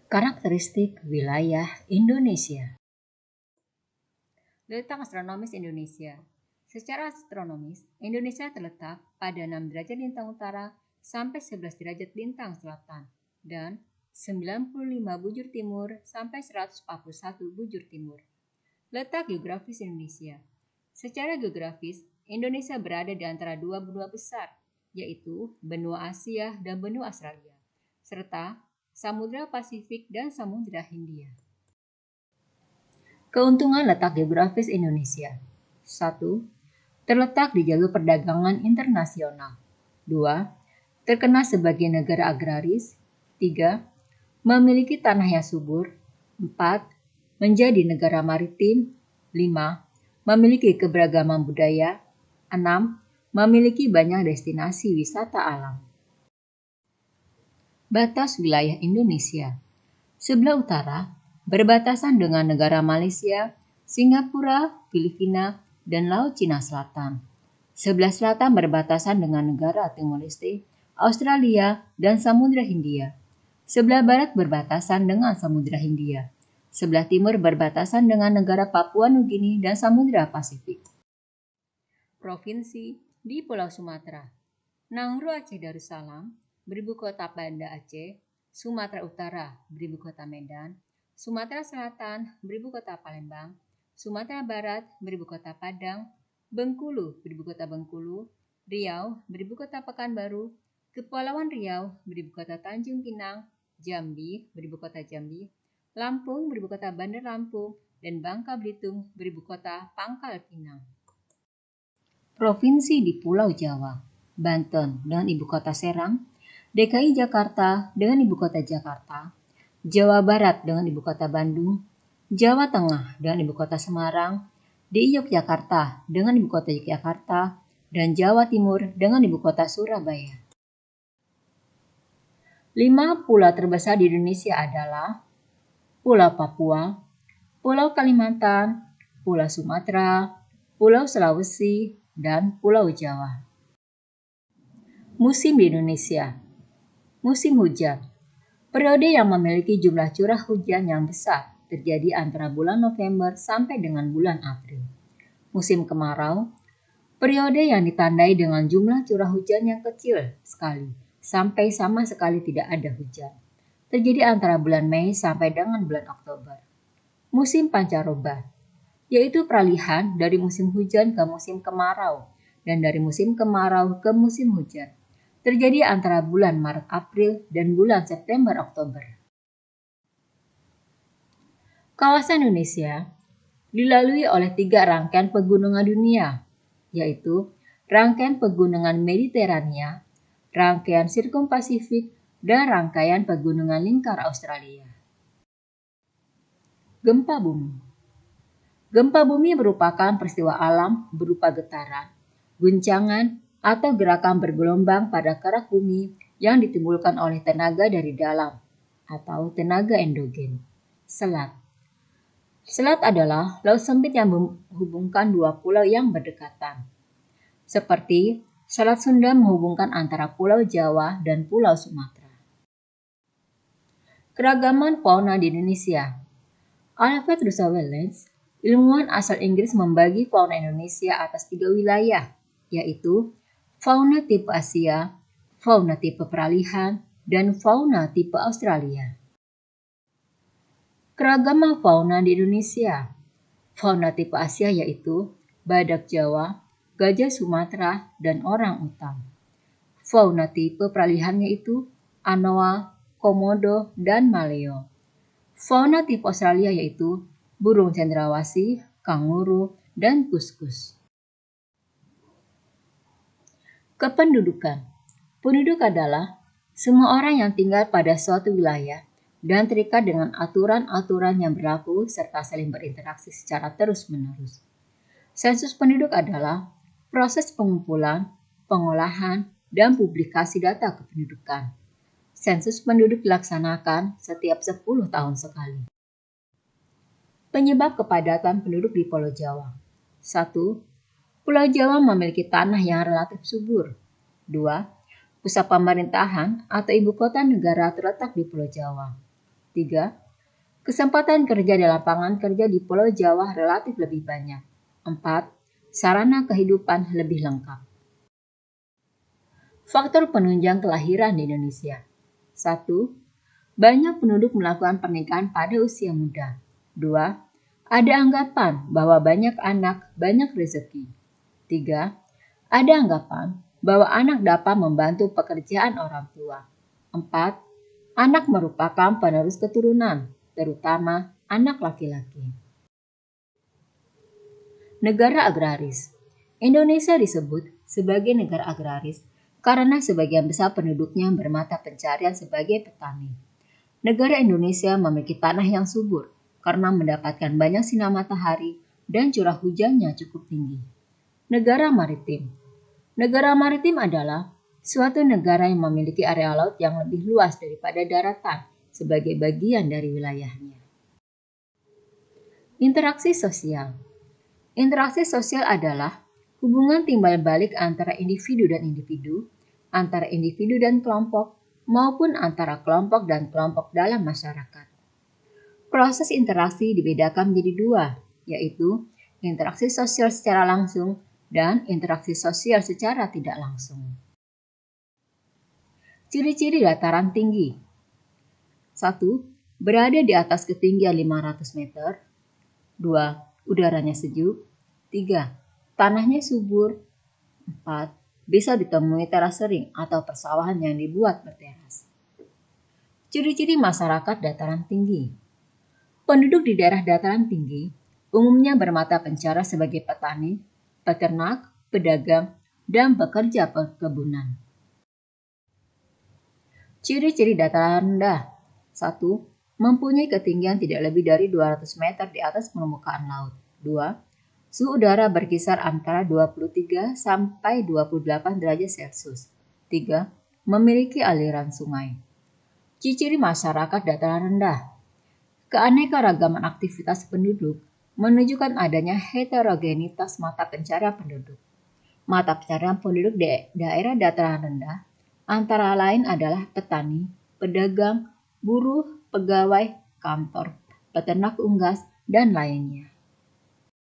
Karakteristik wilayah Indonesia. Letak astronomis Indonesia. Secara astronomis, Indonesia terletak pada 6 derajat lintang utara sampai 11 derajat lintang selatan dan 95 bujur timur sampai 141 bujur timur. Letak geografis Indonesia. Secara geografis, Indonesia berada di antara dua benua besar, yaitu benua Asia dan benua Australia, serta Samudra Pasifik dan Samudra Hindia. Keuntungan letak geografis Indonesia. 1. Terletak di jalur perdagangan internasional. 2. Terkenal sebagai negara agraris. 3. Memiliki tanah yang subur. 4. Menjadi negara maritim. 5. Memiliki keberagaman budaya. 6. Memiliki banyak destinasi wisata alam. Batas wilayah Indonesia. Sebelah utara berbatasan dengan negara Malaysia, Singapura, Filipina, dan Laut Cina Selatan. Sebelah selatan berbatasan dengan negara Timor Leste, Australia, dan Samudra Hindia. Sebelah barat berbatasan dengan Samudra Hindia. Sebelah timur berbatasan dengan negara Papua Nugini dan Samudra Pasifik. Provinsi di Pulau Sumatera. Nangro Aceh Darussalam, beribu kota Banda Aceh. Sumatera Utara, beribu kota Medan. Sumatera Selatan, beribu kota Palembang. Sumatera Barat, beribu kota Padang. Bengkulu, beribu kota Bengkulu. Riau, beribu kota Pekanbaru. Kepulauan Riau, beribu kota Tanjung Pinang. Jambi, beribu kota Jambi. Lampung, beribu kota Bandar Lampung. Dan Bangka Belitung, beribu kota Pangkal Pinang. Provinsi di Pulau Jawa. Banten dengan ibu kota Serang. DKI Jakarta dengan ibu kota Jakarta. Jawa Barat dengan ibu kota Bandung. Jawa Tengah dengan ibu kota Semarang. DI Yogyakarta dengan ibu kota Yogyakarta. Dan Jawa Timur dengan ibu kota Surabaya. 5 pulau terbesar di Indonesia adalah Pulau Papua, Pulau Kalimantan, Pulau Sumatera, Pulau Sulawesi, dan Pulau Jawa. Musim di Indonesia. Musim hujan. Periode yang memiliki jumlah curah hujan yang besar terjadi antara bulan November sampai dengan bulan April. Musim kemarau. Periode yang ditandai dengan jumlah curah hujan yang kecil sekali sampai sama sekali tidak ada hujan. Terjadi antara bulan Mei sampai dengan bulan Oktober. Musim pancaroba, yaitu peralihan dari musim hujan ke musim kemarau dan dari musim kemarau ke musim hujan. Terjadi antara bulan Maret-April dan bulan September-Oktober. Kawasan Indonesia dilalui oleh 3 rangkaian pegunungan dunia, yaitu rangkaian pegunungan Mediterania, rangkaian Sirkum Pasifik, dan rangkaian pegunungan lingkar Australia. Gempa bumi. Gempa bumi merupakan peristiwa alam berupa getaran, guncangan, atau gerakan bergelombang pada kerak bumi yang ditimbulkan oleh tenaga dari dalam atau tenaga endogen. Selat. Selat adalah laut sempit yang menghubungkan dua pulau yang berdekatan. Seperti Selat Sunda menghubungkan antara Pulau Jawa dan Pulau Sumatera. Keragaman fauna di Indonesia. Alfred Russel Wallace, ilmuwan asal Inggris, membagi fauna Indonesia atas 3 wilayah, yaitu fauna tipe Asia, fauna tipe peralihan, dan fauna tipe Australia. Keragaman fauna di Indonesia. Fauna tipe Asia yaitu badak Jawa, gajah Sumatera, dan orang utan. Fauna tipe peralihan yaitu anoa, komodo, dan maleo. Fauna tipe Australia yaitu burung cendrawasih, kanguru, dan kuskus. Kependudukan. Penduduk adalah semua orang yang tinggal pada suatu wilayah dan terikat dengan aturan-aturan yang berlaku serta saling berinteraksi secara terus-menerus. Sensus penduduk adalah proses pengumpulan, pengolahan, dan publikasi data kependudukan. Sensus penduduk dilaksanakan setiap 10 tahun sekali. Penyebab kepadatan penduduk di Pulau Jawa. 1. Pulau Jawa memiliki tanah yang relatif subur. 2. Pusat pemerintahan atau ibu kota negara terletak di Pulau Jawa. 3. Kesempatan kerja dan lapangan kerja di Pulau Jawa relatif lebih banyak. 4. Sarana kehidupan lebih lengkap. Faktor penunjang kelahiran di Indonesia. 1. Banyak penduduk melakukan pernikahan pada usia muda. 2. Ada anggapan bahwa banyak anak, banyak rezeki. 3. Ada anggapan bahwa anak dapat membantu pekerjaan orang tua. 4. Anak merupakan penerus keturunan, terutama anak laki-laki. Negara agraris. Indonesia disebut sebagai negara agraris karena sebagian besar penduduknya bermata pencarian sebagai petani. Negara Indonesia memiliki tanah yang subur karena mendapatkan banyak sinar matahari dan curah hujannya cukup tinggi. Negara maritim. Negara maritim adalah suatu negara yang memiliki area laut yang lebih luas daripada daratan sebagai bagian dari wilayahnya. Interaksi sosial. Interaksi sosial adalah hubungan timbal balik antara individu dan individu, antara individu dan kelompok, maupun antara kelompok dan kelompok dalam masyarakat. Proses interaksi dibedakan menjadi dua, yaitu interaksi sosial secara langsung dan interaksi sosial secara tidak langsung. Ciri-ciri dataran tinggi. 1. Berada di atas ketinggian 500 meter. 2. Udaranya sejuk. 3. Tanahnya subur. 4. Bisa ditemui teras sering atau persawahan yang dibuat berteras. Ciri-ciri masyarakat dataran tinggi. Penduduk di daerah dataran tinggi umumnya bermata pencarian sebagai petani, peternak, pedagang, dan pekerja perkebunan. Ciri-ciri dataran rendah. 1. Mempunyai ketinggian tidak lebih dari 200 meter di atas permukaan laut. 2. Suhu udara berkisar antara 23 sampai 28 derajat Celcius. 3. Memiliki aliran sungai. Ciri-ciri masyarakat dataran rendah. Keanekaragaman aktivitas penduduk menunjukkan adanya heterogenitas mata pencarian penduduk. Mata pencarian penduduk di daerah dataran rendah antara lain adalah petani, pedagang, buruh, pegawai, kantor, peternak unggas, dan lainnya.